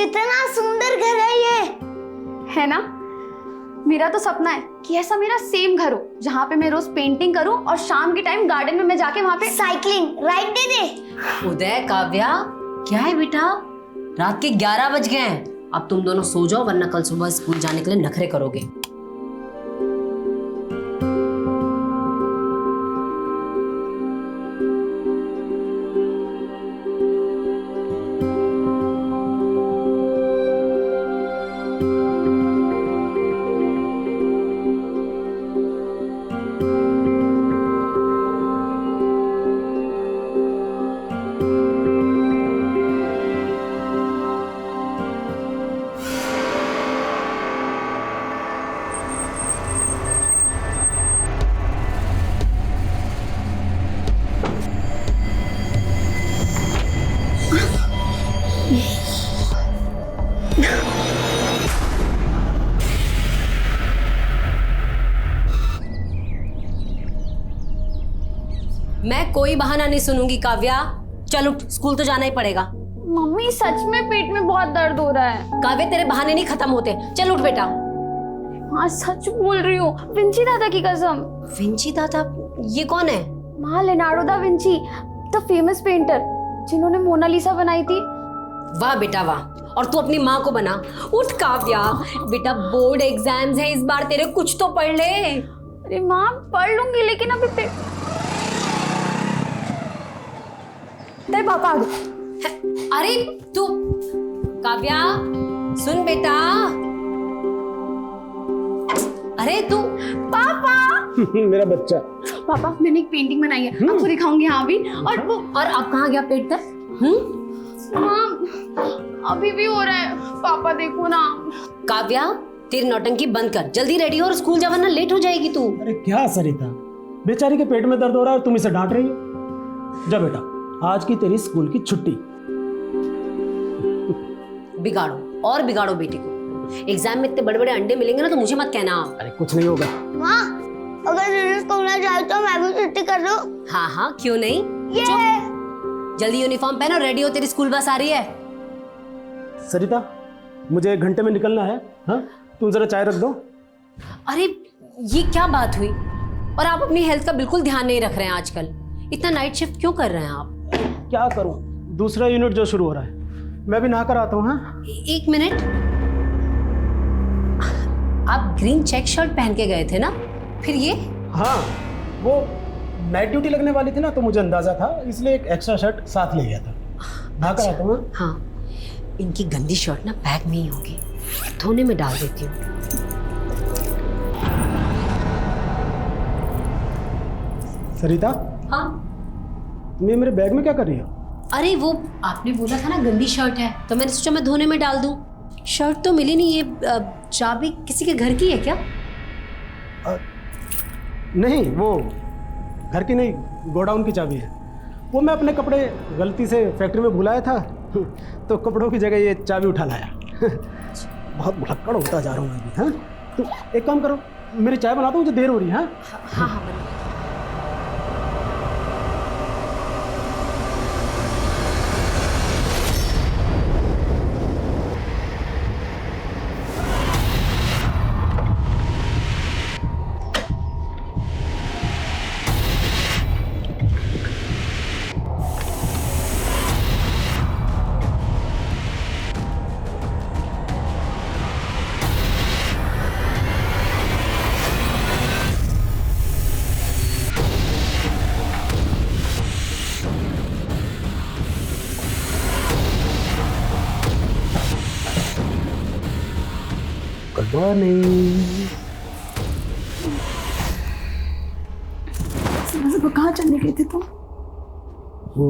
कितना सुंदर घर है ये, है ना। मेरा तो सपना है कि ऐसा मेरा सेम घर हो जहाँ पे मैं रोज पेंटिंग करूं और शाम के टाइम गार्डन में मैं जाके वहाँ पे साइकिलिंग राइड दे दे। उदय, काव्या, क्या है बेटा? रात के 11 बज गए हैं। अब तुम दोनों सो जाओ, वरना कल सुबह स्कूल जाने के लिए नखरे करोगे। मैं कोई बहाना नहीं सुनूंगी काव्या। चल उठ, स्कूल तो जाना ही पड़ेगा। मम्मी सच में पेट में बहुत दर्द हो रहा है। काव्या, तेरे बहाने नहीं खत्म होते। चल उठ बेटा। हाँ सच बोल रही हूँ, विंची दादा की कसम। विंची दादा? ये कौन है? माँ Leonardo da Vinci, the famous painter जिन्होंने मोनालिसा बनाई थी। वाह बेटा वाह। और तू अपनी माँ को बना। उठ काव्या, बेटा बोर्ड एग्जाम्स है इस बार, तेरे कुछ तो पढ़ ले। अरे माँ पढ़ लूंगी, लेकिन अभी तेरे पापा आ गए। अरे तू काव्या सुन बेटा। अरे तू पापा मेरा बच्चा। पापा मैंने एक पेंटिंग बनाई है, आपको दिखाऊंगी। यहाँ भी। और वो और अब कहाँ गया पेट दर्द? माँ अभी भी हो रहा है। पापा देखो ना। काव्या, तेरी नौटंकी बंद कर, जल्दी रेडी हो और स्कूल जा, वरना लेट हो जाएगी तू। अरे क्या सरिता, बेचारी के पेट में दर्द हो रहा है और तुम इसे डांट रही हो। जा बेटा, आज की तेरी स्कूल की छुट्टी। बिगाड़ो और बिगाड़ो बेटी को। एग्जाम में इतने बड़े बड़े अंडे मिलेंगे ना तो मुझे मत कहना। अरे कुछ नहीं होगा। माँ अगर दीदी स्कूल ना जाए तो मैं भी छुट्टी कर दूं? हाँ हाँ, क्यों नहीं। जल्दी यूनिफॉर्म पहनो, रेडी हो, तेरी स्कूल बस आ रही है। सरिता, मुझे 1 घंटे में निकलना है। हाँ, तुम जरा चाय रख दो। अरे ये क्या बात हुई? और आप अपनी हेल्थ का बिल्कुल ध्यान नहीं रख रहे हैं आजकल। इतना नाइट शिफ्ट क्यों कर रहे हैं आप? क्या करूं, दूसरा यूनिट जो शुरू हो रहा है, मैं भी नहा कर आता हूँ। हाँ, एक मिनट, आप ग्रीन चेक शर्ट पहन के गए थे ना, फिर ये? हाँ, वो नाइट ड्यूटी लगने वाली थी ना, तो मुझे अंदाजा था, इसलिए एक एक्स्ट्रा शर्ट साथ ले गया था। नहा कर आता हूँ। हाँ, इनकी गंदी शर्ट ना बैग में ही होगी, धोने में डाल देती हूँ। सरिता, हाँ, तुम ये मेरे बैग में क्या कर रही हो? अरे वो आपने बोला था ना गंदी शर्ट है, तो मैंने सोचा मैं धोने में डाल दूं। शर्ट तो मिली नहीं। ये चाबी किसी के घर की है क्या? नहीं, वो घर की नहीं, गोडाउन की चाबी है। वो मैं अपने कपड़े गलती से फैक्ट्री में भुलाया था, तो कपड़ों की जगह ये चाबी उठा लाया। बहुत भुलक्कड़ होता जा रहा हूँ मैं भी। हाँ, तो एक काम करो, मेरी चाय बना दो, मुझे देर हो रही है। हाँ हाँ हाँ, बना। Good morning. कहाँ चलने गए थे तुम? वो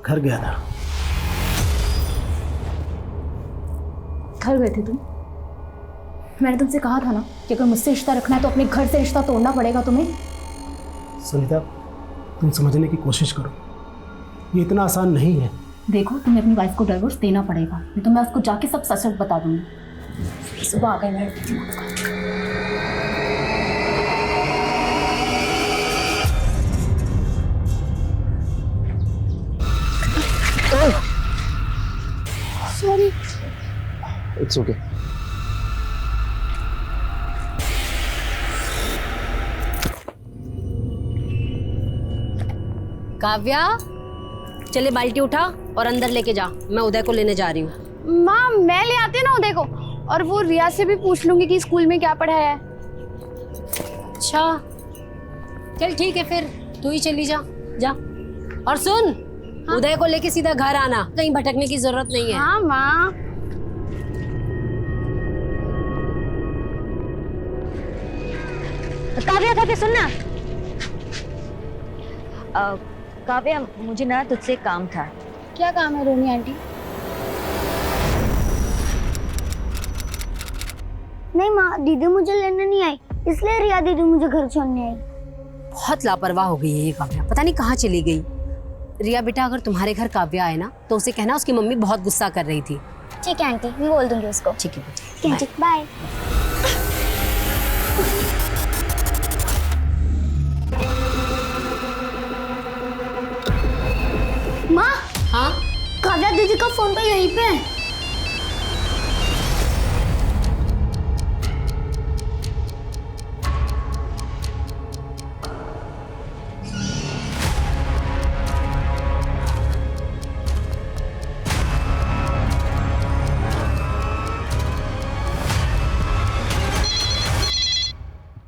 घर गया था। घर गए थे तुम? मैंने तुमसे कहा था ना कि अगर मुझसे रिश्ता रखना है तो अपने घर से रिश्ता तोड़ना पड़ेगा तुम्हें। सुनीता, तुम समझने की कोशिश करो, ये इतना आसान नहीं है। देखो, तुम्हें अपनी वाइफ को डिवोर्स देना पड़ेगा, नहीं तो मैं उसको जाके सब सच सच बता दूंगी। सुबह आ गए मेरे दिमाग का। It's okay. काव्या, चले बाल्टी उठा और अंदर लेके जा, मैं उदय को लेने जा रही हूँ। माँ मैं ले आती ना उदय को, और वो रिया से भी पूछ लूंगी कि स्कूल में क्या पढ़ाया है। अच्छा चल ठीक है, फिर तू ही चली जा। जा और सुन, हाँ? उदय को लेके सीधा घर आना, कहीं भटकने की जरूरत नहीं है। हाँ माँ। काव्या काव्या सुनना। काव्या मुझे ना तुझसे काम था। क्या काम है रोमी आंटी? नहीं माँ, दीदी मुझे लेने नहीं आई, इसलिए रिया दीदी मुझे घर छोड़ने आई। बहुत लापरवाह हो गई है ये काव्या, पता नहीं कहाँ चली गई। रिया बेटा, अगर तुम्हारे घर काव्या आए ना तो उसे कहना उसकी मम्मी बहुत गुस्सा कर रही थी। ठीक है आंटी, मैं बोल दूंगी उसको। ठीक है बेटा, ठीक, बाय। माँ, हाँ काव्या दीदी का फोन तो यहीं पे है।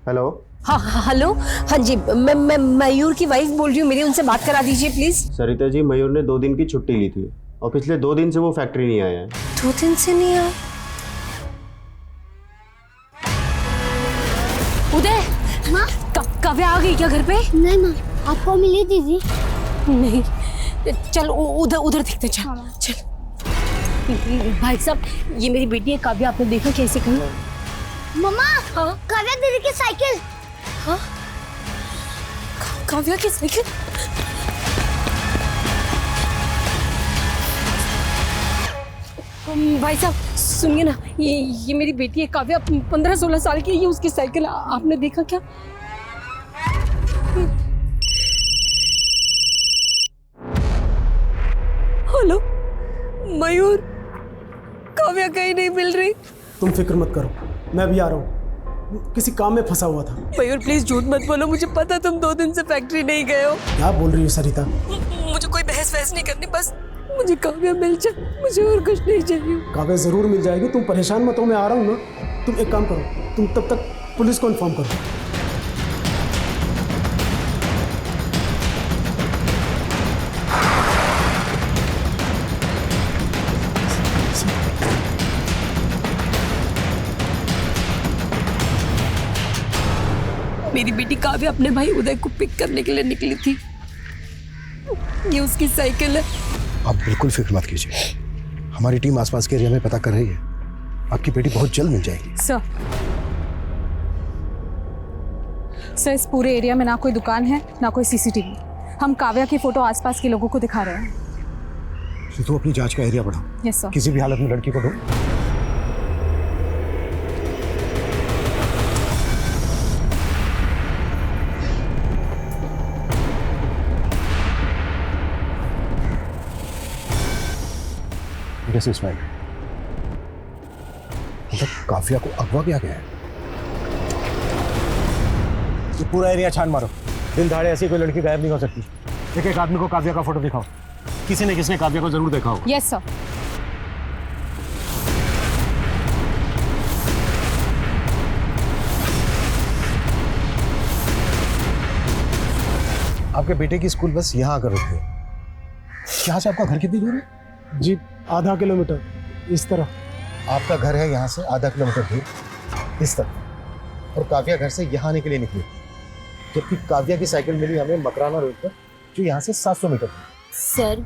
हेलो। हाँ हेलो, हाँ जी, मैं मयूर की वाइफ बोल रही हूँ, मेरी उनसे बात करा दीजिए प्लीज। सरिता जी, मयूर ने 2 दिन की छुट्टी ली थी और पिछले 2 दिन से वो फैक्ट्री नहीं आया है। 2 दिन से नहीं आया? उदय, माँ, काव्या आ गई क्या घर पे? नहीं माँ, आपको मिली दीदी? नहीं, चल उधर उधर देखते, चल चल। भाई साहब, ये मेरी बेटी है काव्या, आपने देखा कैसे कहीं? मम्मा, हाँ? काव्या दीदी की साइकिल। हाँ? काव्या की साइकिल? भाई साहब सुनिए ना, ये मेरी बेटी है काव्या, 15-16 साल की है, ये उसकी साइकिल आपने देखा क्या? हेलो मयूर, काव्या कहीं नहीं मिल रही। तुम फिक्र मत करो, मैं भी आ रहा हूँ, किसी काम में फंसा हुआ था। मयूर प्लीज झूठ मत बोलो, मुझे पता तुम 2 दिन से फैक्ट्री नहीं गए हो। क्या बोल रही हो सरिता? मुझे कोई बहस वहस नहीं करनी, बस मुझे काव्या मिल जाए, मुझे और कुछ नहीं चाहिए। काव्या जरूर मिल जाएगी, तुम परेशान मत हो, मैं आ रहा हूँ ना। तुम एक काम करो, तुम तब तक पुलिस को इन्फॉर्म करो। मेरी बेटी काव्या अपने भाई उदय को पिक करने के लिए निकली थी, ये उसकी साइकिल है। आप बिल्कुल फिक्र मत कीजिए, हमारी टीम आसपास के एरिया में पता कर रही है, आपकी बेटी बहुत जल्द मिल जाएगी। सर इस पूरे एरिया में ना कोई दुकान है ना कोई सीसीटीवी। हम काव्या की फोटो आसपास के लोगों को दिखा रहे हैं। तो तू अपनी जांच का एरिया बढ़ाओ। Yes sir. किसी भी हालत में लड़की को ढूंढ। इस्माइल, मतलब काव्या को अगवा किया गया है। ये पूरा एरिया छान मारो, दिन दहाड़े ऐसी कोई लड़की गायब नहीं हो सकती। एक आदमी को काव्या का फोटो दिखाओ, किसी ने किसने काव्या को जरूर देखा होगा। Yes sir. आपके बेटे की स्कूल बस यहाँ आकर रुकी है। यहाँ से आपका घर कितनी दूर है? जी आधा किलोमीटर इस तरफ। आपका घर है यहाँ से आधा किलोमीटर दूर इस तरफ, और काव्या घर से यहाँ आने के लिए निकली, जबकि काव्या की साइकिल मिली हमें मकराना रोड पर, जो यहाँ से 700 मीटर दूर। सर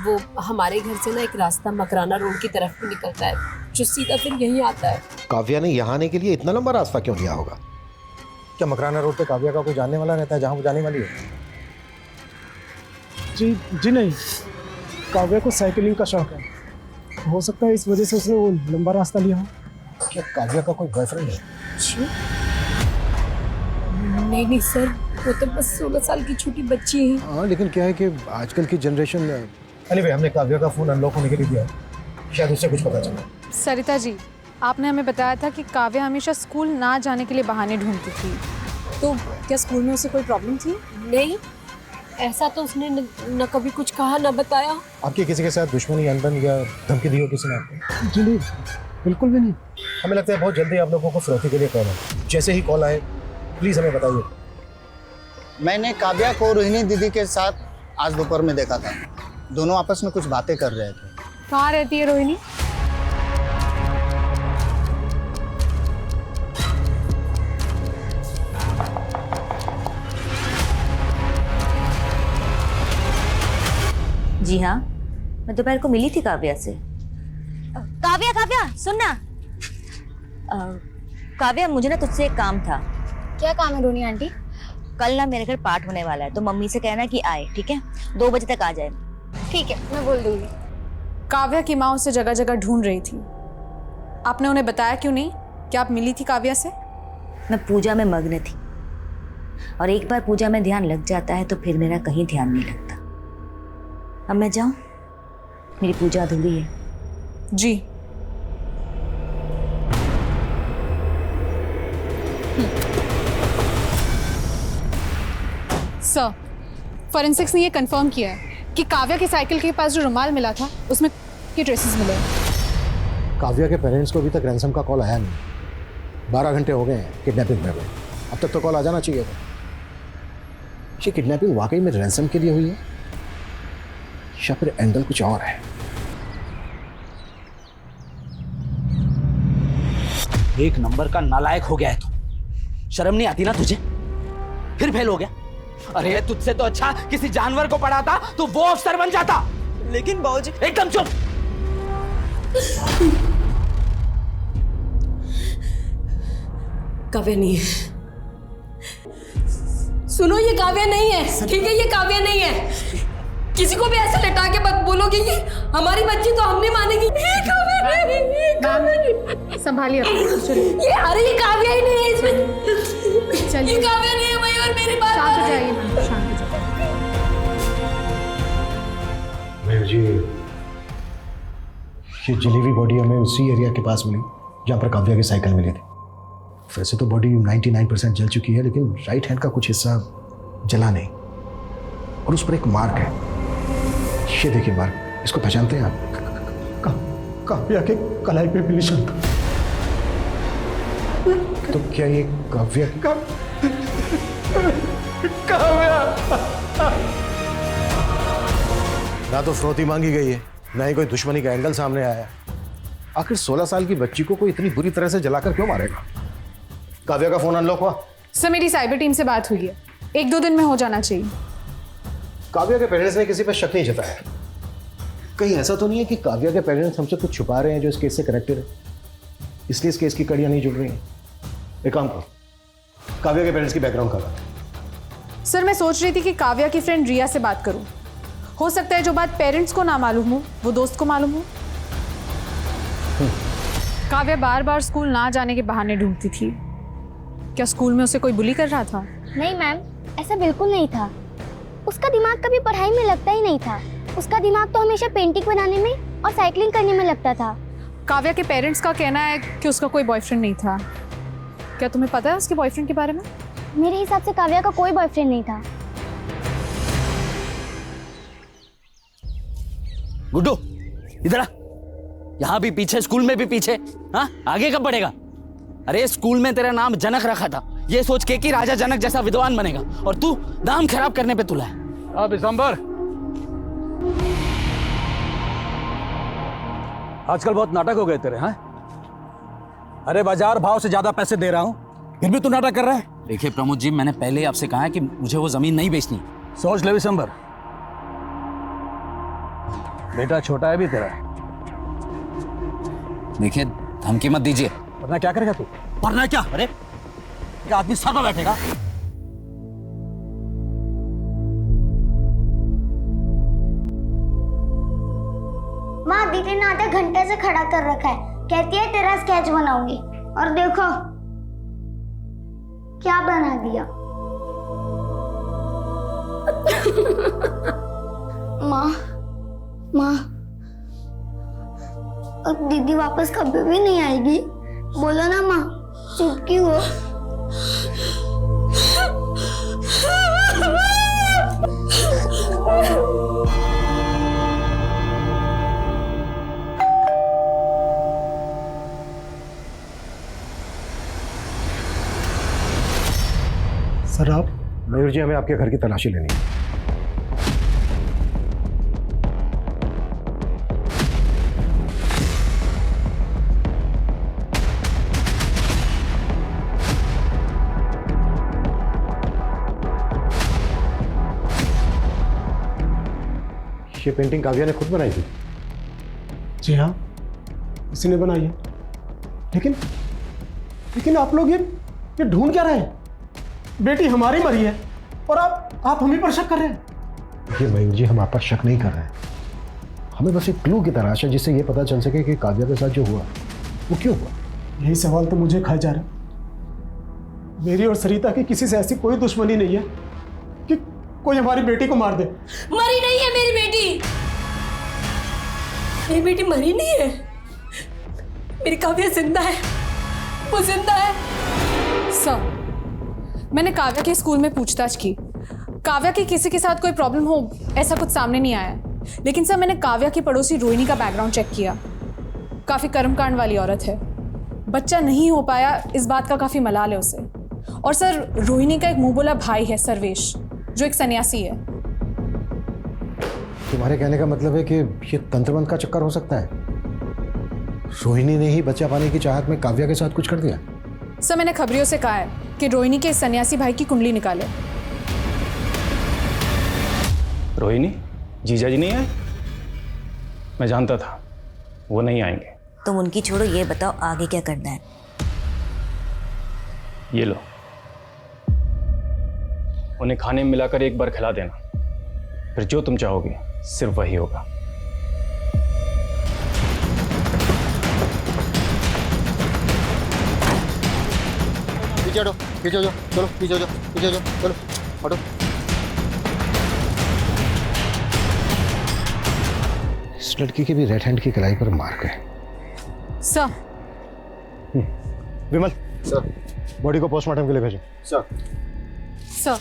वो हमारे घर से ना एक रास्ता मकराना रोड की तरफ भी निकलता है, जो सीधा फिर यहीं आता है। काव्या ने यहाँ आने के लिए इतना लंबा रास्ता क्यों लिया होगा? क्या मकराना रोड पे काव्या का कोई जानने वाला रहता है जहाँ वो जाने वाली है? जी नहीं, काव्या को साइकिलिंग का शौक है, हो सकता है इस वजह से उसने वो लंबा रास्ता लिया हो। क्या काव्या का कोई बॉयफ्रेंड है? नहीं सर, वो तो बस 16 साल की छोटी बच्ची है। हाँ, लेकिन क्या है कि आजकल की जनरेशन। एनीवे, हमने काव्या का फोन अनलॉक होने के लिए दिया है, शायद उससे कुछ पता चला। सरिता जी, आपने हमें बताया था कि काव्या हमेशा स्कूल ना जाने के लिए बहाने ढूंढती थी, तो क्या स्कूल में उसे कोई प्रॉब्लम थी? नहीं, ऐसा तो उसने न कभी कुछ कहा न बताया। आपकी किसी के साथ दुश्मनी, अनबन या धमकी दी हो किसी ने आपको? जी नहीं, बिल्कुल भी नहीं। हमें लगता है बहुत जल्दी आप लोगों को फिरौती के लिए कॉल है। जैसे ही कॉल आए प्लीज हमें बताइए। मैंने काव्या को रोहिणी दीदी के साथ आज दोपहर में देखा था। दोनों आपस में कुछ बातें कर रहे थे। कहाँ रहती है रोहिणी? जी हाँ, मैं दोपहर को मिली थी काव्या से। काव्या काव्या सुन ना। काव्या, मुझे ना तुझसे एक काम था। क्या काम है रोनी आंटी? कल ना मेरे घर पाठ होने वाला है, तो मम्मी से कहना कि आए, ठीक है? 2 बजे तक आ जाए। ठीक है, मैं बोल दूंगी। काव्या की माँ उसे जगह जगह ढूंढ रही थी, आपने उन्हें बताया क्यों नहीं कि आप मिली थी काव्या से? मैं पूजा में मग्न थी, और एक बार पूजा में ध्यान लग जाता है तो फिर मेरा कहीं ध्यान नहीं लगता। अब मैं जाऊं? मेरी पूजा अधूरी है। जी। सर, फॉरेंसिक्स ने ये कंफर्म किया है कि काव्या के साइकिल के पास जो रुमाल मिला था उसमें के ट्रेसेस मिले हैं। काव्या के पेरेंट्स को अभी तक रैंसम का कॉल आया नहीं। 12 घंटे हो गए हैं किडनैपिंग में। अब तक तो कॉल आ जाना चाहिए था। ये किडनैपिंग वाकई में रैंसम के लिए हुई है या फिर एंगल कुछ और है? एक नंबर का नालायक हो गया है तू। शर्म नहीं आती ना तुझे? फिर फेल हो गया। अरे तुझसे तो अच्छा किसी जानवर को पढ़ाता तो वो अफसर बन जाता। लेकिन बाबूजी एकदम चुप। काव्या नहीं है। सुनो, ये काव्या नहीं है, ठीक है? ये काव्या नहीं है। किसी को भी ऐसे लटा के मत बोलोगे ये हमारी बच्ची, तो हम नहीं मानेगी। ये काव्या नहीं, ये काव्या नहीं। संभालिए अपने, चलिए। ये अरे ये काव्या ही नहीं है इसमें। चलिए। ये काव्या नहीं है भाई, और मेरी बात शांत हो मान। जाइए मैम, शांत हो जाइए। मयूर जी, ये जली हुई बॉडी हमें उसी एरिया के पास मिली जहाँ पर काव्या की साइकिल मिली थी। वैसे तो बॉडी 99% जल चुकी है, लेकिन राइट हैंड का कुछ हिस्सा जला नहीं, और उस पर एक मार्क है। ये देखिए मार्क, इसको पहचानते हैं आप? काव्या के कलाई पे भी निशान था। तो क्या ये काव्या ना तो फिरौती मांगी गई है, ना ही कोई दुश्मनी का एंगल सामने आया है। आखिर 16 साल की बच्ची को कोई इतनी बुरी तरह से जलाकर क्यों मारेगा? काव्या का फोन अनलॉक हुआ? सर, मेरी साइबर टीम से बात हुई है, 1-2 दिन में हो जाना चाहिए। काव्या के पेरेंट्स ने किसी पर शक नहीं जताया। कहीं ऐसा तो नहीं है कि काव्या के पेरेंट्स हमसे कुछ छुपा रहे हैं जो इस केस से कनेक्टेड है, इसलिए इस केस की कड़ियां नहीं जुड़ रही हैं? एक काम करो, काव्या के पेरेंट्स की बैकग्राउंड करवा। सर, मैं सोच रही थी कि काव्या की फ्रेंड रिया से बात करूं। हो सकता है जो बात पेरेंट्स को ना मालूम हो वो दोस्त को मालूम हो। काव्या बार बार स्कूल ना जाने के बहाने ढूंढती थी। क्या स्कूल में उसे कोई बुली कर रहा था? नहीं मैम, ऐसा बिल्कुल नहीं था। उसका दिमाग कभी पढ़ाई में लगता ही नहीं था। उसका दिमाग तो हमेशा पेंटिंग बनाने में और साइकिलिंग करने में लगता था। काव्या के पेरेंट्स का कहना है कि उसका कोई बॉयफ्रेंड नहीं था। क्या तुम्हें पता है उसके बॉयफ्रेंड के बारे में? मेरे हिसाब से काव्या का कोई बॉयफ्रेंड नहीं था। गुड्डू इधर आ। यहाँ भी पीछे, स्कूल में भी पीछे। हाँ, आगे कब बढ़ेगा? अरे स्कूल में तेरा नाम जनक रखा था, ये सोच के कि राजा जनक जैसा विद्वान बनेगा, और तू नाम खराब करने पे तुला है। अब दिसंबर, आजकल बहुत नाटक हो गए तेरे। हैं? अरे बाजार भाव से ज्यादा पैसे दे रहा हूं, फिर भी तू नाटक कर रहा है। देखिए प्रमोद जी, मैंने पहले ही आपसे कहा है कि मुझे वो जमीन नहीं बेचनी। सोच ले दिसंबर, बेटा छोटा है भी तेरा। देखिए धमकी मत दीजिए। वरना क्या करेगा तू? वरना क्या? अरे एक आदमी सर पर बैठेगा। माँ, दीदी ने आधे घंटे से खड़ा कर रखा है, कहती है तेरा स्केच बनाऊंगी, और देखो क्या बना दिया। माँ, माँ, अब दीदी वापस कभी भी नहीं आएगी। बोलो ना माँ, चुप क्यों हो? सर आप मयूर जी, हमें आपके घर की तलाशी लेनी है। ये पेंटिंग काव्या ने खुद बनाई थी? जी हाँ, इसी ने बनाई है। लेकिन आप लोग ये ढूंढ क्या रहे हैं? बेटी हमारी मरी है और आप हम ही पर शक कर रहे हैं। देखिए मयूर जी, हम आप पर शक नहीं कर रहे हैं। हमें बस एक क्लू की तलाश है जिससे ये पता चल सके कि काव्या के साथ जो हुआ वो क्यों हुआ। यही सवाल तो मुझे खाए जा रहा है। मेरी और सरिता की किसी से ऐसी कोई दुश्मनी नहीं है कि कोई हमारी बेटी को मार दे। मरी नहीं है मेरी बेटी, मेरी बेटी मरी नहीं है। मेरी काव्या जिंदा है, वो जिंदा है। सर, मैंने काव्या के स्कूल में पूछताछ की। काव्या की किसी के साथ कोई प्रॉब्लम हो ऐसा कुछ सामने नहीं आया। लेकिन सर, मैंने काव्या की पड़ोसी रोहिणी का बैकग्राउंड चेक किया। काफ़ी कर्मकांड वाली औरत है। बच्चा नहीं हो पाया इस बात का काफ़ी मलाल है उसे। और सर, रोहिणी का एक मुंह बोला भाई है सर्वेश, जो एक सन्यासी है। तुम्हारे कहने का मतलब है कि ये तंत्रबंध का चक्कर हो सकता है? रोहिणी ने ही बच्चा पाने की चाहत में काव्या के साथ कुछ कर दिया? सर, मैंने खबरियों से कहा है कि रोहिणी के सन्यासी भाई की कुंडली निकाले। रोहिणी, जीजा जी नहीं आए? मैं जानता था वो नहीं आएंगे। तुम उनकी छोड़ो, ये बताओ आगे क्या करना है? ये लो, उन्हें खाने में मिलाकर एक बार खिला देना, फिर जो तुम चाहोगे सिर्फ वही होगा। पीछे हटो, पीछे हो जाओ, चलो पीछे हो जाओ, पीछे हो जाओ, चलो हटो। इस लड़की के भी राइट हैंड की कलाई पर मार्क है। सर, विमल सर, बॉडी को पोस्टमार्टम के लिए भेजो। सर,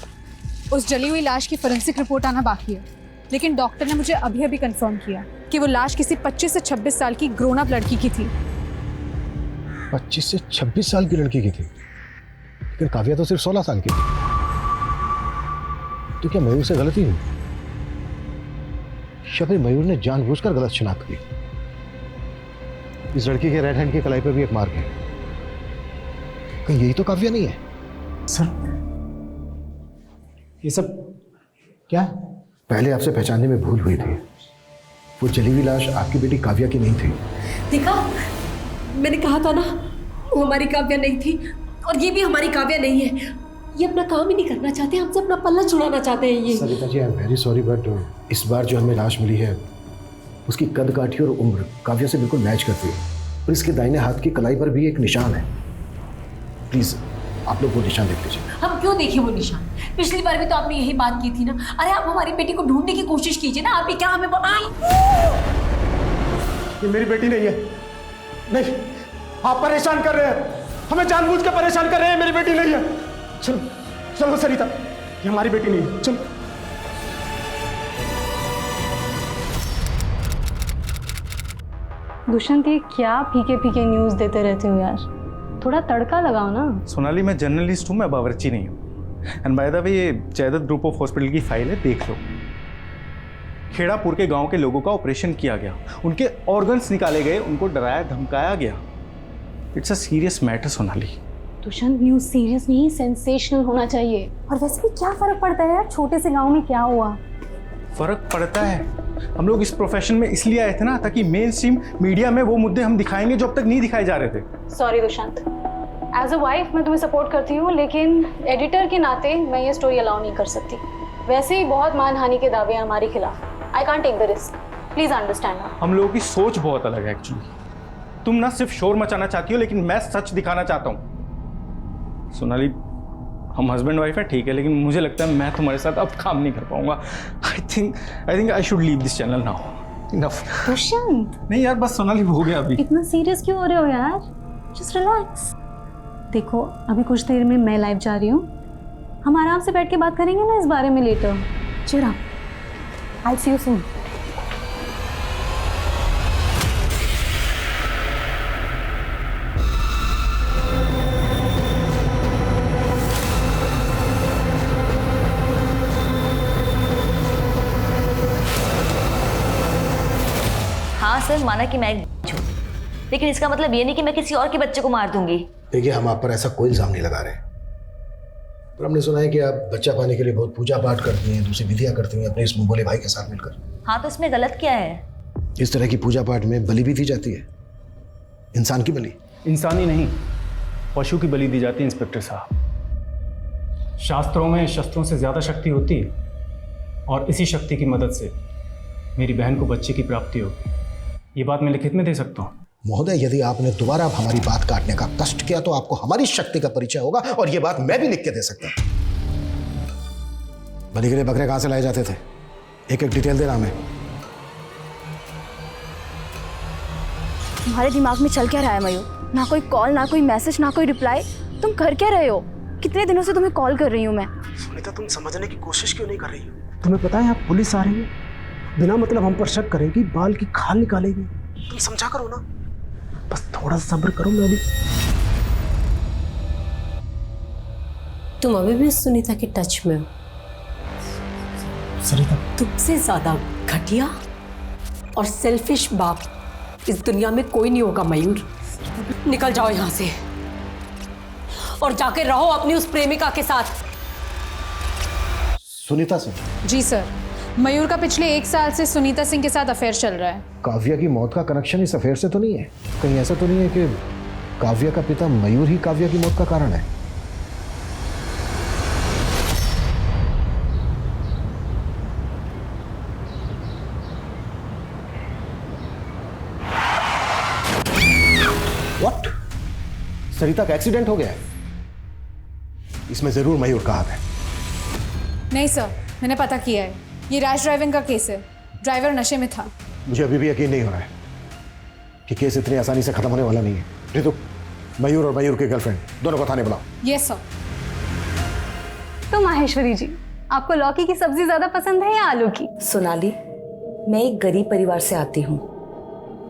उस जली हुई लाश की फोरेंसिक रिपोर्ट आना बाकी है। लेकिन डॉक्टर ने मुझे अभी अभी कंफर्म किया कि वो लाश किसी 25 से 26 साल की ग्रोन अप लड़की की थी। 25 से 26 साल की लड़की की थी? लेकिन काव्या तो सिर्फ 16 साल की थी। तो क्या मयूर से गलती हुई? या फिर मयूर ने जानबूझकर गलत शिनाख्त की? इस लड़की के राइट हैंड की कलाई पर भी एक मार्क है। कहीं यही तो काव्या नहीं है? सर, ये सब क्या है? पहले आपसे पहचानने में भूल हुई थी। वो जली हुई लाश आपकी बेटी काव्या की नहीं थी। देखा, मैंने कहा था ना, वो हमारी काव्या नहीं थी और ये भी हमारी काव्या नहीं है। ये अपना काम ही नहीं करना चाहते, हमसे अपना पल्ला छुड़ाना चाहते हैं ये। Sarita ji, I am very sorry, but इस बार जो हमें लाश मिली है उसकी कद काठी और उम्र काव्या से बिल्कुल मैच करती है। और इसके दाहिने हाथ की कलाई पर भी एक निशान है। प्लीज आप लोग वो निशान देख लीजिए। हम क्यों देखें वो निशान? पिछली बार भी तो आपने यही बात की थी ना। अरे आप हमारी बेटी को ढूंढने की कोशिश कीजिए ना। आप भी क्या हमें ये मेरी बेटी नहीं है। नहीं, आप परेशान कर रहे हैं, हमें जानबूझ के परेशान कर रहे हैं। मेरी बेटी नहीं है। चलो चलो सरिता, ये हमारी बेटी नहीं है। चलो। दुष्यंत, ये क्या फीके फीके न्यूज़ देते रहते हो यार? थोड़ा तड़का लगाओ ना। सोनाली, मैं जर्नलिस्ट हूँ, मैं बावर्ची नहीं हूँ। एंड बाय द वे, ये जयदत्त ग्रुप ऑफ हॉस्पिटल की फाइल है, देख लो। खेड़ापुर के गांव के लोगों का ऑपरेशन किया गया, उनके ऑर्गन्स निकाले गए, उनको डराया धमकाया गया। It's a serious matter Sonali. Dushyant, news serious नहीं, सेंसेशनल होना चाहिए। और वैसे भी क्या फर्क पड़ता है यार, छोटे से गांव में क्या हुआ? फर्क पड़ता है। हम लोग इस प्रोफेशन में इसलिए आए थे ना, ताकि मेन स्ट्रीम मीडिया में वो मुद्दे हम दिखाएंगे जो अब तक नहीं दिखाए जा रहे थे। Sorry Dushyant, as a wife मैं तुम्हें सपोर्ट करती हूँ, लेकिन एडिटर के नाते मैं ये स्टोरी अलाउ नहीं कर सकती। वैसे ही बहुत मानहानि के दावे हैं हमारे खिलाफ। I can't take the risk, please understand. हम लोगों की सोच बहुत अलग है एक्चुअली। तुम ना सिर्फ शोर मचाना चाहती हो, लेकिन मैं सच दिखाना चाहता हूँ। सोनाली, हम हस्बैंड वाइफ है ठीक है, लेकिन मुझे लगता है मैं तुम्हारे साथ अब काम नहीं कर पाऊंगा। I think I should leave this channel now. Enough. Dushyant, नहीं यार, बस सोनाली हो गया अभी। इतना सीरियस क्यों हो रहे हो यार? Just relax. देखो अभी कुछ देर में मैं लाइव जा रही हूँ, हम आराम से बैठ के बात करेंगे ना इस बारे में letter. Cheer up, I see you soon. हाँ सर, माना कि मैं एक हूँ, लेकिन इसका मतलब ये नहीं कि मैं किसी और के बच्चे को मार दूंगी। देखिए, हम आप पर ऐसा कोई इल्जाम नहीं लगा रहे, पर हमने सुना है कि आप बच्चा पाने के लिए बहुत पूजा पाठ करती हैं, दूसरी विधियां करती हैं अपने इस मुंह बोले भाई के साथ मिलकर। हाँ, तो इसमें गलत क्या है? इस तरह की पूजा पाठ में बलि भी दी जाती है, इंसान की बलि। इंसानी नहीं, पशु की बलि दी जाती है इंस्पेक्टर साहब। शास्त्रों में शस्त्रों से ज्यादा शक्ति होती है और इसी शक्ति की मदद से मेरी बहन को बच्चे की प्राप्ति होगी। ये बात मैं लिखित में दे सकता हूँ। महोदय, यदि आपने दोबारा हमारी बात काटने का कष्ट किया तो आपको हमारी शक्ति का परिचय होगा, और ये बात मैं भी लिख के दे सकता हूं। बलि के लिए बकरे कहां से लाए जाते थे? एक एक डिटेल देना हमें। तुम्हारे दिमाग में चल क्या रहा है मयूर? ना कोई कॉल, ना कोई मैसेज, ना कोई रिप्लाई। तुम कर क्या रहे हो? कितने दिनों से तुम्हें कॉल कर रही हूँ मैं। सुनीता, तुम समझने की कोशिश क्यों नहीं कर रही हो? तुम्हें पता है आप पुलिस आ रही है, बिना मतलब हम पर शक करेगी, बाल की खाल निकालेगी। तुम समझा करो ना, बस थोड़ा सब्र करो। मैं अभी तुम अभी भी सुनीता के टच में हो? सरिता, तुमसे ज्यादा घटिया और सेल्फिश बाप इस दुनिया में कोई नहीं होगा मयूर। निकल जाओ यहाँ से और जाके रहो अपनी उस प्रेमिका के साथ। सुनीता से? जी सर, मयूर का पिछले 1 साल से सुनीता सिंह के साथ अफेयर चल रहा है। काव्या की मौत का कनेक्शन इस अफेयर से तो नहीं है? कहीं ऐसा तो नहीं है कि काव्या का पिता मयूर ही काव्या की मौत का कारण है? व्हाट? सरिता का एक्सीडेंट हो गया है? इसमें जरूर मयूर का हाथ है। नहीं सर, मैंने पता किया है, ये रैश ड्राइविंग का केस है। ड्राइवर नशे में था। मुझे अभी भी यकीन नहीं हो रहा है कि केस इतनी आसानी से खत्म होने वाला नहीं है। रितु, मयूर और मयूर के गर्लफ्रेंड दोनों को थाने बुलाओ। Yes sir. तो माहेश्वरी जी, आपको लौकी की सब्जी ज्यादा पसंद है या आलू की? सोनाली, मैं एक गरीब परिवार से आती हूँ,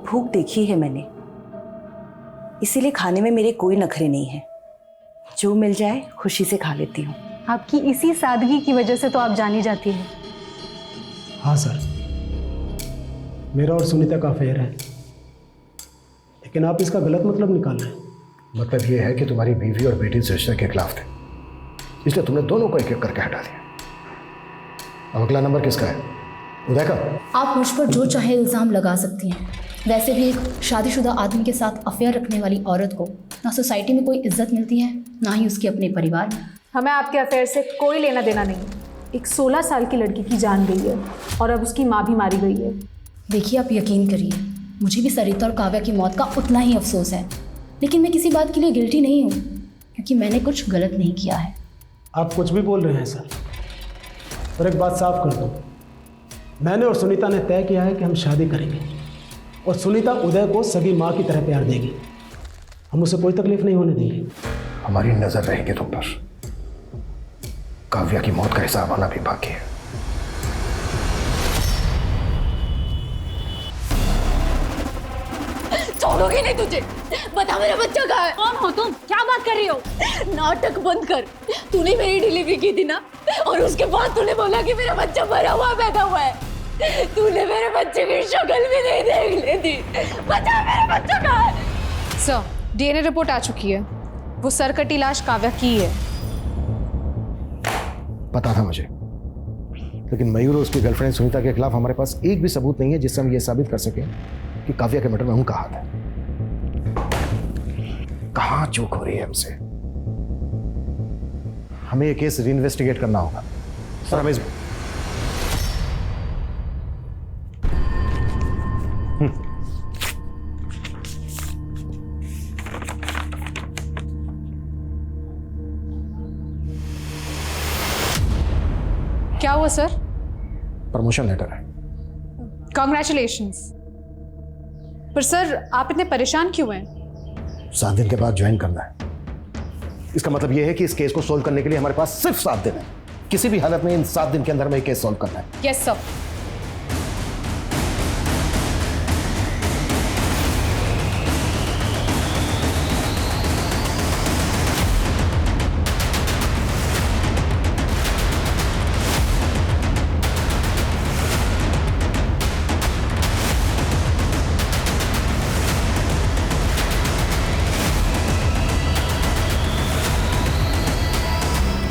भूख देखी है मैंने, इसीलिए खाने में मेरे कोई नखरे नहीं है। जो मिल जाए खुशी से खा लेती हूँ। आपकी इसी सादगी की वजह से तो आप जानी जाती है। हाँ सर, मेरा और सुनीता का अफेयर है, लेकिन आप इसका गलत मतलब निकाल रहे हैं। मतलब ये है कि तुम्हारी बीवी और बेटी इस रिश्ते के खिलाफ थे, इसलिए तुमने दोनों को एक एक करके हटा दिया। अब अगला नंबर किसका है? उदय का? आप मुझ पर जो चाहे इल्ज़ाम लगा सकती हैं। वैसे भी एक शादीशुदा आदमी के साथ अफेयर रखने वाली औरत को ना सोसाइटी में कोई इज्जत मिलती है, ना ही उसके अपने परिवार में। हमें आपके अफेयर से कोई लेना देना नहीं। एक 16 साल की लड़की की जान गई है और अब उसकी माँ भी मारी गई है। देखिए, आप यकीन करिए, मुझे भी सरिता और काव्या की मौत का उतना ही अफसोस है, लेकिन मैं किसी बात के लिए गिल्टी नहीं हूँ, क्योंकि मैंने कुछ गलत नहीं किया है। आप कुछ भी बोल रहे हैं सर, और एक बात साफ कर दूं, मैंने और सुनीता ने तय किया है कि हम शादी करेंगे, और सुनीता उदय को सगी माँ की तरह प्यार देगी। हम उसे कोई तकलीफ नहीं होने देंगे। हमारी नजर रहेगी तुम पर। काव्या की मौत का हिसाब आना भी बाकी है। छोड़ोगी नहीं तुझे। बता मेरा बच्चा कहाँ है? कौन हो तुम? क्या बात कर रही हो? नाटक बंद कर। तूने मेरी डिलीवरी की थी ना, और उसके बाद तूने बोला कि मेरा बच्चा मरा हुआ पैदा हुआ है। तूने मेरे बच्चे की शक्ल भी नहीं देख लेती। बता मेरा बच्चा कहाँ है? सर, डीएनए रिपोर्ट आ चुकी है, वो सरकटी लाश काव्या की है। पता था मुझे, लेकिन मयूर और उसकी गर्लफ्रेंड सुनीता के खिलाफ हमारे पास एक भी सबूत नहीं है जिससे हम ये साबित कर सकें कि काव्या के मर्डर में उनका हाथ है। कहाँ चूक हो रही है हमसे? हमें ये केस रीइन्वेस्टिगेट करना होगा। सर, हमें क्या हुआ सर? प्रमोशन लेटर है। कॉन्ग्रेचुलेशंस। पर सर आप इतने परेशान क्यों हैं? 7 दिन के बाद ज्वाइन करना है। इसका मतलब यह है कि इस केस को सोल्व करने के लिए हमारे पास सिर्फ 7 दिन है। किसी भी हालत में इन 7 दिन के अंदर हमें केस सोल्व करना है। Yes sir.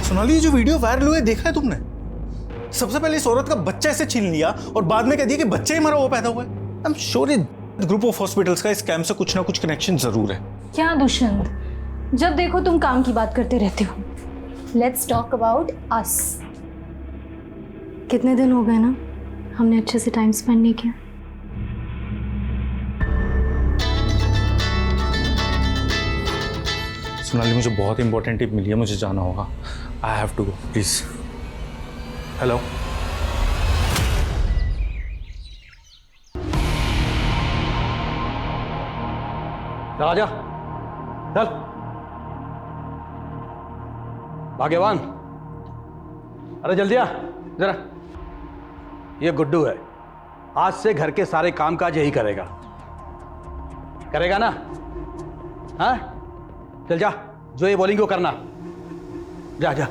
सोनाली, ये जो वीडियो वायरल हुए देखा है तुमने? सबसे पहले इस औरत का बच्चा ऐसे छीन लिया और बाद में कह दिया कि बच्चा ही मरा हुआ पैदा हुआ है। I am sure group of hospitals का इस स्कैम से कुछ ना कुछ कनेक्शन जरूर है। क्या दुष्यंत, जब देखो तुम काम की बात करते रहते हो। Let's talk about us. कितने दिन हो गए ना हमने अच्छे से टाइम स्पेंड नहीं किया। सोनाली, मुझे बहुत इंपॉर्टेंट टिप मिली है, मुझे जाना होगा। I have to go, please. Hello, Raja चल। भाग्यवान, अरे जल्दी आ जरा। ये गुड्डू है, आज से घर के सारे कामकाज यही करेगा। करेगा ना? हाँ, चल जा, जो ये बोलेंगे वो करना। जा जा।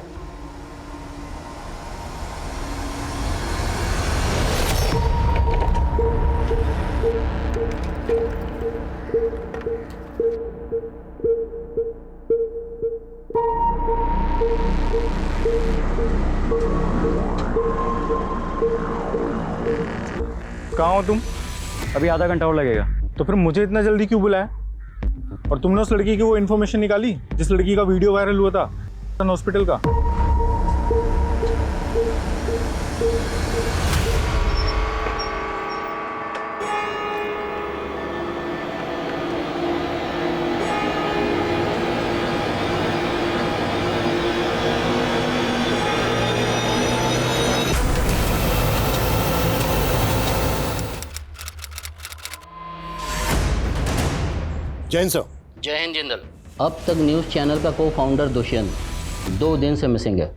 कहाँ हो तुम? अभी आधा घंटा और लगेगा। तो फिर मुझे इतना जल्दी क्यों बुलाया? और तुमने उस लड़की की वो इन्फॉर्मेशन निकाली जिस लड़की का वीडियो वायरल हुआ था हॉस्पिटल का? जैन सर। जय हिंद जिंदल। अब तक न्यूज़ चैनल का को फाउंडर दुष्यंत 2 दिन से मिसिंग है।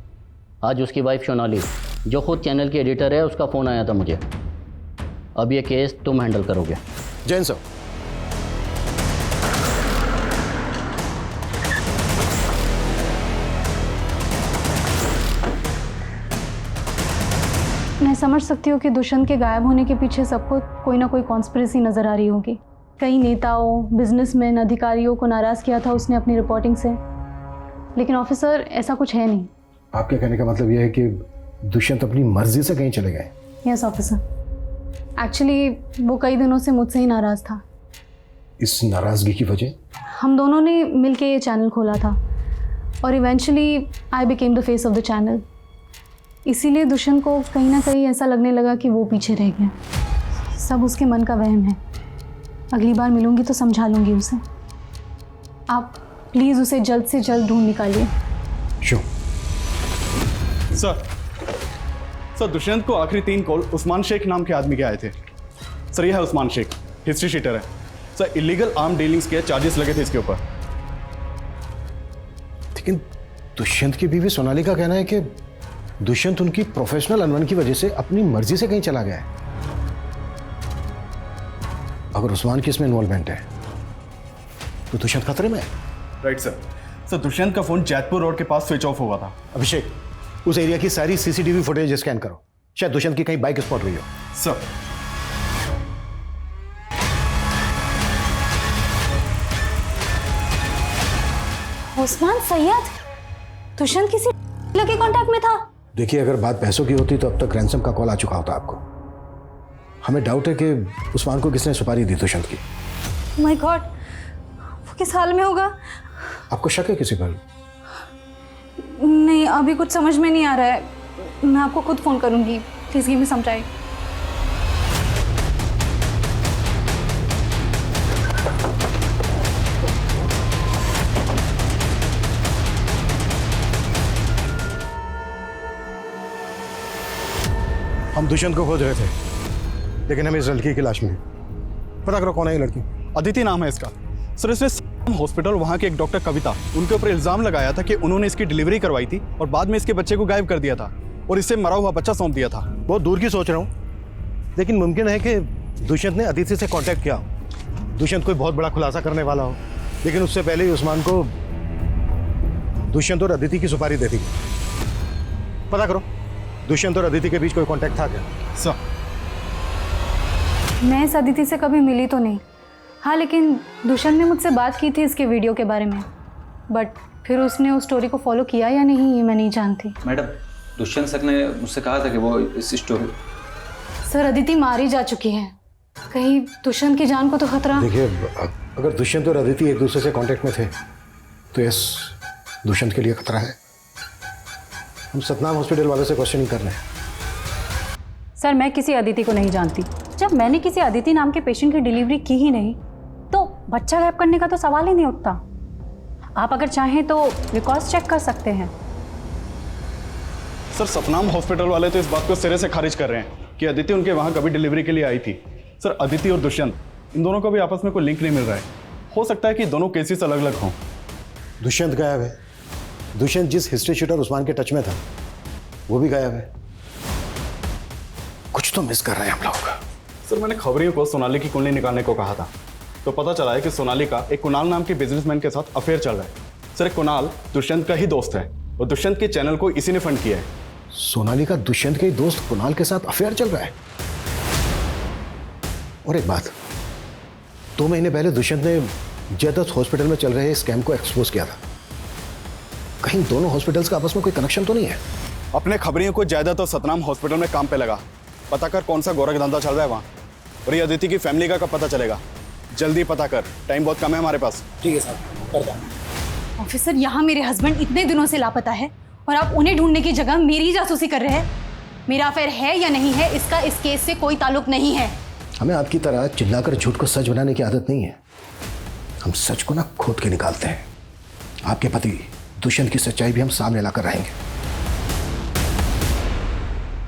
आज उसकी वाइफ सोनाली, जो खुद चैनल की एडिटर है, उसका फ़ोन आया था मुझे। अब ये केस तुम हैंडल करोगे। जैन सर। मैं समझ सकती हूँ कि दुष्यंत के गायब होने के पीछे सबको कोई ना कोई कॉन्स्पिरेसी नज़र आ रही होगी। कई नेताओं, बिजनेसमैन, अधिकारियों को नाराज़ किया था उसने अपनी रिपोर्टिंग से। लेकिन ऑफिसर, ऐसा कुछ है नहीं। आपके कहने का मतलब यह है कि दुष्यंत अपनी मर्जी से कहीं चले गए? Yes officer. एक्चुअली वो कई दिनों से मुझसे ही नाराज़ था। इस नाराज़गी की वजह? हम दोनों ने मिलके ये चैनल खोला था और eventually I became the face of the channel. इसीलिए दुष्यंत को कहीं ना कहीं ऐसा लगने लगा कि वो पीछे रह गया। सब उसके मन का वहम है। अगली बार मिलूंगी तो समझा लूंगी उसे। आप प्लीज़ उसे जल्द से जल्द ढूंढ निकालिए। श्योर सर, दुष्यंत को आखिरी 3 कॉल उस्मान शेख नाम के आदमी के आए थे। सर, ये है उस्मान शेख, हिस्ट्री शीटर है। सर, इलीगल आर्म डीलिंग्स के चार्जेस लगे थे इसके ऊपर। लेकिन दुष्यंत की बीवी सोनाली का कहना है कि दुष्यंत उनकी प्रोफेशनल अनबन की वजह से अपनी मर्जी से कहीं चला गया है। अगर उस्मान की इसमें इन्वॉल्वमेंट है तो दुष्यंत खतरे में है। Right sir. सर, दुष्यंत का फोन जैतपुर रोड के पास स्विच ऑफ हुआ था। अभिषेक, उस एरिया की सारी सीसीटीवी फुटेज स्कैन करो। शायद दुष्यंत की कहीं बाइक स्पॉट हुई हो। सर। उस्मान सैयद दुष्यंत किसी के कांटेक्ट में था? देखिए, अगर बात पैसों की होती तो अब तक रैंसम का कॉल आ चुका होता आपको। हमें डाउट है कि उस्मान को किसने सुपारी दी दुष्यंत की। माय गॉड, वो किस हाल में होगा? आपको शक है किसी पर? नहीं, अभी कुछ समझ में नहीं आ रहा है। मैं आपको खुद फोन करूंगी। Please give me some time. हम दुष्यंत को खोज रहे थे। लेकिन हमें इस लड़की की लाश मिली। पता करो कौन है ये लड़की। अदिति नाम है इसका। सर इसने हॉस्पिटल वहाँ के एक डॉक्टर कविता उनके ऊपर इल्ज़ाम लगाया था कि उन्होंने इसकी डिलीवरी करवाई थी और बाद में इसके बच्चे को गायब कर दिया था और इसे मरा हुआ बच्चा सौंप दिया था। बहुत दूर की सोच रहा हूँ, लेकिन मुमकिन है कि दुष्यंत ने अदिति से कांटेक्ट किया हो। दुष्यंत कोई बहुत बड़ा खुलासा करने वाला हो, लेकिन उससे पहले ही उस्मान को दुष्यंत और अदिति की सुपारी दे दी। पता करो दुष्यंत और अदिति के बीच कोई कांटेक्ट था क्या? सर मैं इस अदिति से कभी मिली तो नहीं, हाँ लेकिन दुष्यंत ने मुझसे बात की थी इसके वीडियो के बारे में, बट फिर उसने उस स्टोरी को फॉलो किया या नहीं ये मैं नहीं जानती। मैडम दुष्यंत सर ने मुझसे कहा था कि वो इस स्टोरी। सर अदिति मारी जा चुकी है, कहीं दुष्यंत की जान को तो खतरा। देखिए अगर दुष्यंत और अदिति एक दूसरे से कांटेक्ट में थे तो यस दुष्यंत के लिए खतरा है। हम सतनाम हॉस्पिटल वालों से क्वेश्चनिंग कर रहे हैं। सर मैं किसी अदिति को नहीं जानती। जब मैंने किसी अदिति नाम के पेशेंट की डिलीवरी की ही नहीं तो बच्चा गायब करने का तो सवाल ही नहीं उठता। आप अगर चाहें तो रिकॉर्ड्स चेक कर सकते हैं। सर सतनाम हॉस्पिटल वाले तो इस बात को सिरे से खारिज कर रहे हैं कि अदिति उनके वहाँ कभी डिलीवरी के लिए आई थी। सर अदिति और दुष्यंत इन दोनों को भी आपस में कोई लिंक नहीं मिल रहा है। हो सकता है कि दोनों केसेस अलग अलग हों। दुष्यंत गायब है। दुष्यंत जिस हिस्ट्री शूटर उस्मान के टच में था वो भी गायब है। कुछ तो मिस कर रहे हैं हम लोग। सर मैंने खबरियों को सोनाली की कुंडली निकालने को कहा था तो पता चला है कि सोनाली का एक कुणाल नाम के बिजनेसमैन के साथ अफेयर चल रहा है। सर कुणाल दुष्यंत का ही दोस्त है और दुष्यंत के चैनल को इसी ने फंड किया है। सोनाली का दुष्यंत के दोस्त कुणाल के साथ अफेयर चल रहा है। और एक बात, 2 महीने पहले दुष्यंत ने जयदत्त हॉस्पिटल में चल रहे स्कैम को एक्सपोज किया था। कहीं दोनों हॉस्पिटल्स का आपस में कोई कनेक्शन तो नहीं है? अपने खबरियों को जयदत्त और सतनाम हॉस्पिटल में काम पे लगा। पता कर कौन सा गोरख धंधा चल रहा है वहाँ, और ये अदिति की फैमिली का कब पता चलेगा? जल्दी पता कर, टाइम बहुत कम है हमारे पास। ठीक है सर, करता हूं। ऑफिसर यहाँ मेरे हस्बैंड इतने दिनों से लापता है और आप उन्हें ढूंढने की जगह मेरी जासूसी कर रहे हैं। मेरा अफेयर है या नहीं है इसका इस केस से कोई ताल्लुक नहीं है। हमें आपकी तरह चिल्लाकर झूठ को सच बनाने की आदत नहीं है। हम सच को ना खोद के निकालते हैं। आपके पति दुष्यंत की सच्चाई भी हम सामने लाकर रहेंगे।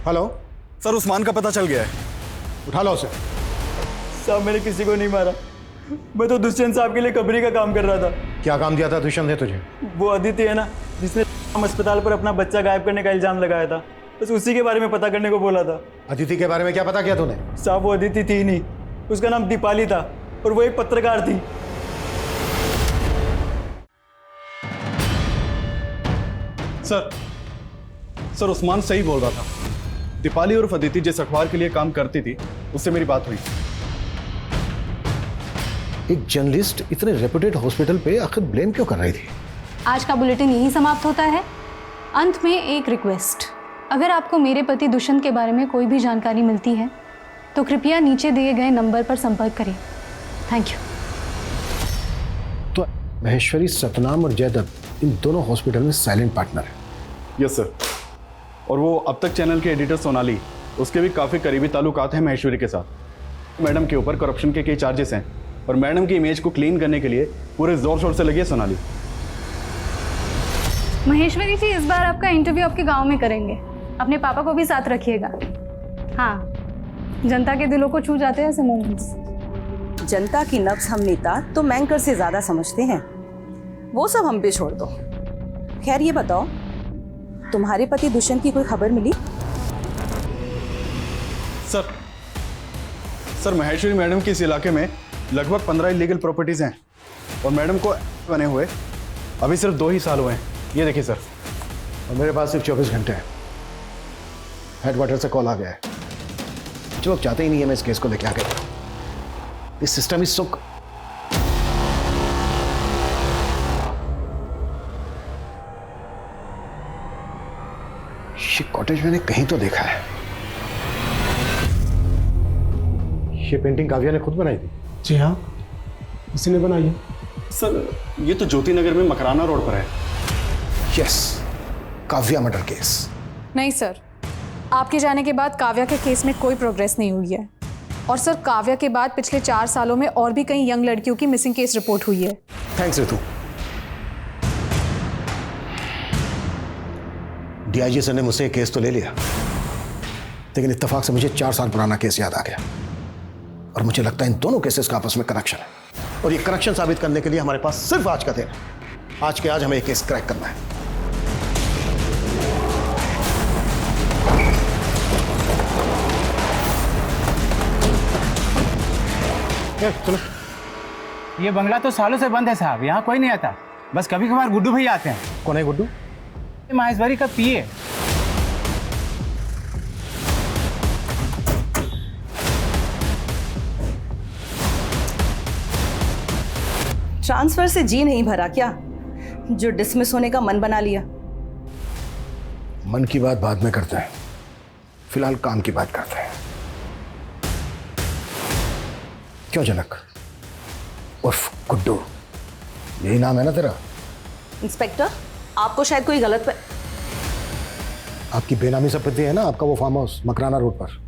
हेलो सर उस्मान का पता चल गया है। उठा लो उसे। साहब मैंने किसी को नहीं मारा, मैं तो दुष्यंत साहब के लिए कबरी का काम कर रहा था। क्या काम दिया था दुष्यंत ने तुझे? वो अदिति है ना जिसने अस्पताल पर अपना बच्चा गायब करने का इल्जाम लगाया था, बस उसी के बारे में पता करने को बोला था। अदिति के बारे में क्या पता किया तूने? साहब वो अदिति थी नहीं, उसका नाम दीपाली था और वो एक पत्रकार थी। सर उस्मान सही बोल रहा था। दीपाली और अदिति जिस अखबार के लिए काम करती थी उससे मेरी बात हुई। एक जर्नलिस्ट इतने रेप्यूटेड हॉस्पिटल पे आखिर ब्लेम क्यों कर रही थी? आज का बुलेटिन यहीं समाप्त होता है। अंत में एक रिक्वेस्ट, अगर आपको मेरे पति दुष्यंत के बारे में कोई भी जानकारी मिलती है तो कृपया नीचे दिए गए नंबर पर संपर्क करें। Thank you. तो महेश्वरी सतनाम और जयदत्त इन दोनों हॉस्पिटल में साइलेंट पार्टनर है। Yes sir. और वो अब तक चैनल के एडिटर सोनाली, उसके भी काफ़ी करीबी ताल्लुकात हैं महेश्वरी के साथ। मैडम के ऊपर करप्शन के कई चार्जेस हैं और मैडम की इमेज को क्लीन करने के लिए पूरे जोर शोर से लगी है सोनाली। महेश्वरी जी इस बार आपका इंटरव्यू आपके गांव में करेंगे, अपने पापा को भी साथ रखिएगा। हाँ, जनता के दिलों को छू जाते हैं ऐसे मोमेंट्स। जनता की नब्ज हम नेता तो मैंकर से ज्यादा समझते हैं, वो सब हम पे छोड़ दो। खैर ये बताओ, तुम्हारे पति दुष्यंत की कोई खबर मिली? सर महेश्वरी मैडम के इस इलाके में लगभग 15 इलीगल प्रॉपर्टीज हैं और मैडम को बने हुए अभी सिर्फ 2 ही साल हुए हैं। ये देखिए सर। और मेरे पास सिर्फ 24 घंटे हैं। हेडक्वार्टर से कॉल आ गया है, जो लोग चाहते ही नहीं है मैं इस केस को लेके आ गया। इस सिस्टम इज सो। ये कॉटेज मैंने कहीं तो देखा है। ये पेंटिंग काव्या ने खुद बनाई थी? जी हाँ, इसी ने बनाई है। सर ये तो ज्योति नगर में मकराना रोड पर है। Yes, Kavya murder case. नहीं सर, आपके जाने के बाद काव्या के केस में कोई प्रोग्रेस नहीं हुई है। और सर काव्या के बाद पिछले 4 सालों में और भी कई यंग लड़कियों की मिसिंग केस रिपोर्ट हुई है। थैंक्स रितु। डीआईजी सर ने मुझसे केस तो ले लिया, लेकिन इत्तेफाक से मुझे 4 साल पुराना केस याद आ गया। और मुझे लगता है इन दोनों केसेस का आपस में कनेक्शन है, और ये कनेक्शन साबित करने के लिए हमारे पास सिर्फ आज का दिन है। आज के आज हमें ये केस क्रैक करना है। चलो। ये बंगला तो सालों से बंद है साहब, यहाँ कोई नहीं आता, बस कभी कभार गुड्डू भैया आते हैं। कौन है गुड्डू? महेश्वरी का पीए। ट्रांसफर से जी नहीं भरा क्या, जो डिसमिस होने का मन बना लिया? मन की बात बाद में करते हैं, फिलहाल काम की बात करते हैं। क्यों जनक उर्फ गुड्डू, यही नाम है ना तेरा? इंस्पेक्टर, आपको शायद कोई गलत आपकी बेनामी संपत्ति है ना, आपका वो फार्म हाउस मकराना रोड पर।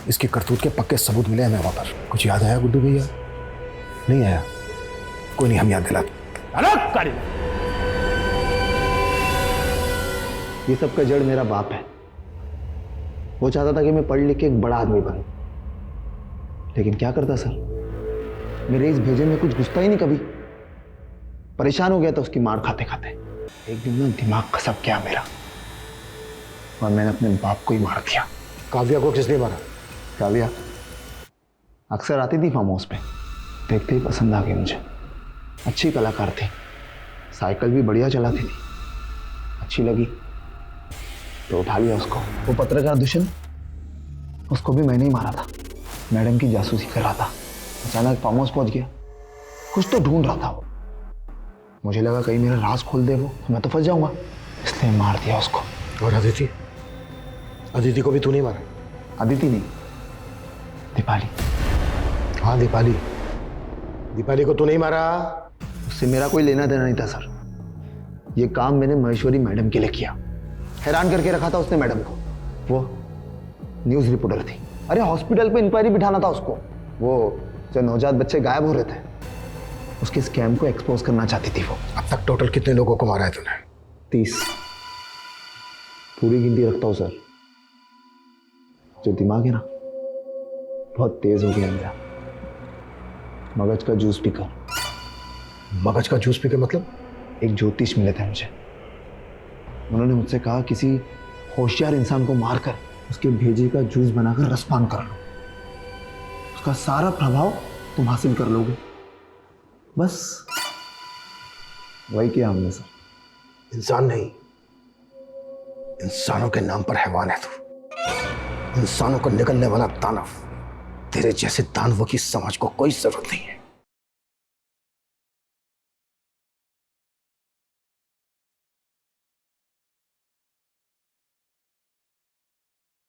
इसकी करतूत के पक्के सबूत मिले हमें वहां पर। कुछ याद आया गुड्डू भैया? नहीं आया? कोई नहीं, हम याद दिलाते। ये सब का जड़ मेरा बाप है। वो चाहता था कि मैं पढ़ लिख के एक बड़ा आदमी बनूं, लेकिन क्या करता सर, मेरे इस भेजे में कुछ घुसता ही नहीं कभी। परेशान हो गया था उसकी मार खाते खाते। एक दिन ना दिमाग खसक गया मेरा, और मैंने अपने बाप को ही मार दिया। काव्या को किसने मारा? काव्या अक्सर आती थी फार्म हाउस पे, देखते ही पसंद आ गई मुझे। अच्छी कलाकार थी, साइकिल भी बढ़िया चलाती थी। अच्छी लगी तो उठा लिया उसको। वो पत्रकार दुष्यंत, उसको भी मैंने ही मारा था। मैडम की जासूसी कर रहा था, अचानक फार्म हाउस पहुंच गया। कुछ तो ढूंढ रहा था वो। मुझे लगा कहीं मेरा राज खोल दे वो, तो मैं तो फंस जाऊंगा, इसलिए मार दिया उसको। और अदिति? अदिति को भी तू नहीं मारा? अदिति नहीं, दीपाली। हाँ दीपाली, दीपाली को तू नहीं मारा? उससे मेरा कोई लेना देना नहीं था सर। ये काम मैंने महेश्वरी मैडम के लिए किया। हैरान करके रखा था उसने मैडम को। वो न्यूज़ रिपोर्टर थी। अरे हॉस्पिटल पे इंक्वायरी बिठाना था उसको। वो जो नवजात बच्चे गायब हो रहे थे, उसके स्कैम को एक्सपोज करना चाहती थी वो। अब तक टोटल कितने लोगों को मारा है तूने? 30। पूरी गिनती रखता हूँ सर। जो दिमाग है ना, बहुत तेज हो गया मेरा। मगज का जूस पीकर। मगज का जूस पीकर मतलब? एक ज्योतिष मिले थे मुझे। उन्होंने मुझसे कहा किसी होशियार इंसान को मारकर उसके भेजे का जूस बनाकर रसपान कर लो, उसका सारा प्रभाव तुम हासिल कर लोगे। बस वही किया हमने सर। इंसान नहीं, इंसानों के नाम पर हैवान है तू। इंसानों को निकलने वाला दानव। तेरे जैसे दानवों की समझ को कोई जरूरत नहीं है।